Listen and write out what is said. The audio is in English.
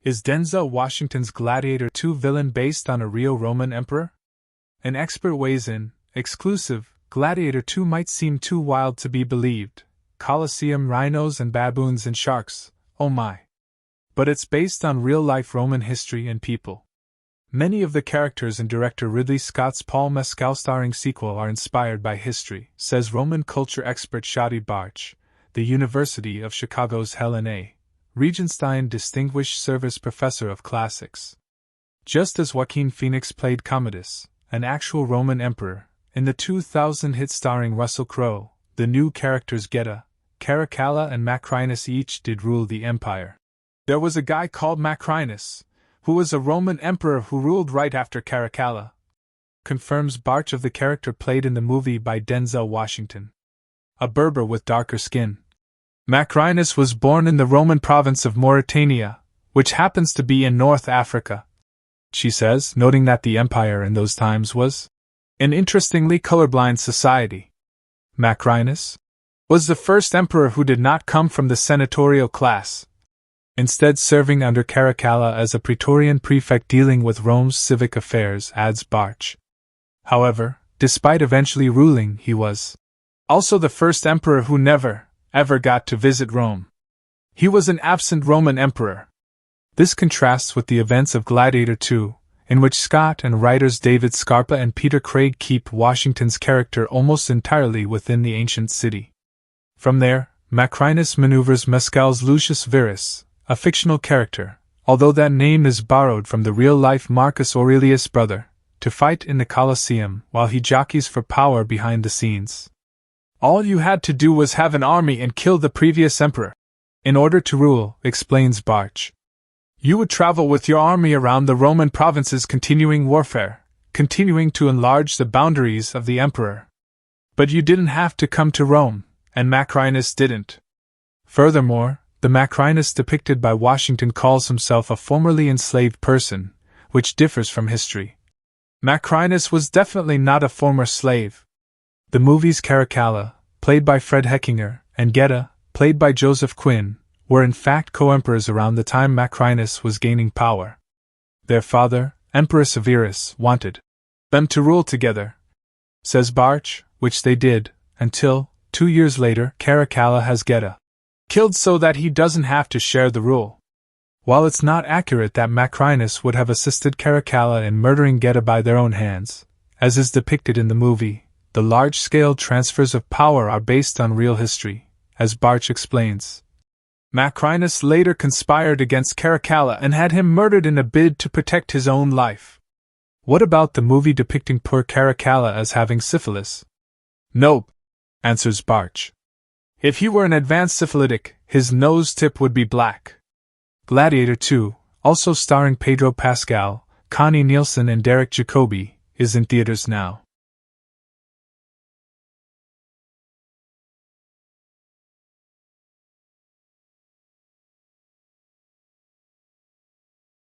Is Denzel Washington's Gladiator II villain based on a real Roman emperor? An expert weighs in. Exclusive, Gladiator II might seem too wild to be believed. Colosseum, rhinos and baboons and sharks, oh my. But it's based on real-life Roman history and people. Many of the characters in director Ridley Scott's Paul Mescal-starring sequel are inspired by history, says Roman culture expert Shadi Bartsch, the University of Chicago's Helen A. Regenstein Distinguished Service Professor of Classics. Just as Joaquin Phoenix played Commodus, an actual Roman emperor, in the 2000 hit starring Russell Crowe, the new characters Geta, Caracalla and Macrinus each did rule the empire. There was a guy called Macrinus, who was a Roman emperor who ruled right after Caracalla, confirms Bartsch of the character played in the movie by Denzel Washington. A Berber with darker skin. Macrinus was born in the Roman province of Mauritania, which happens to be in North Africa, she says, noting that the empire in those times was an interestingly colorblind society. Macrinus was the first emperor who did not come from the senatorial class, instead serving under Caracalla as a praetorian prefect dealing with Rome's civic affairs, adds Bartsch. However, despite eventually ruling, he was also the first emperor who never, ever got to visit Rome. He was an absent Roman emperor. This contrasts with the events of Gladiator II, in which Scott and writers David Scarpa and Peter Craig keep Washington's character almost entirely within the ancient city. From there, Macrinus maneuvers Mescal's Lucius Verus, a fictional character, although that name is borrowed from the real-life Marcus Aurelius' brother, to fight in the Colosseum while he jockeys for power behind the scenes. All you had to do was have an army and kill the previous emperor. In order to rule, explains Bartsch. You would travel with your army around the Roman provinces continuing warfare, continuing to enlarge the boundaries of the emperor. But you didn't have to come to Rome, and Macrinus didn't. Furthermore, the Macrinus depicted by Washington calls himself a formerly enslaved person, which differs from history. Macrinus was definitely not a former slave. The movies Caracalla, played by Fred Heckinger, and Geta, played by Joseph Quinn, were in fact co-emperors around the time Macrinus was gaining power. Their father, Emperor Severus, wanted them to rule together, says Bartsch, which they did, until, 2 years later, Caracalla has Geta killed so that he doesn't have to share the rule. While it's not accurate that Macrinus would have assisted Caracalla in murdering Geta by their own hands, as is depicted in the movie, the large-scale transfers of power are based on real history, as Bartsch explains. Macrinus later conspired against Caracalla and had him murdered in a bid to protect his own life. What about the movie depicting poor Caracalla as having syphilis? Nope, answers Bartsch. If he were an advanced syphilitic, his nose tip would be black. Gladiator II, also starring Pedro Pascal, Connie Nielsen and Derek Jacobi, is in theaters now.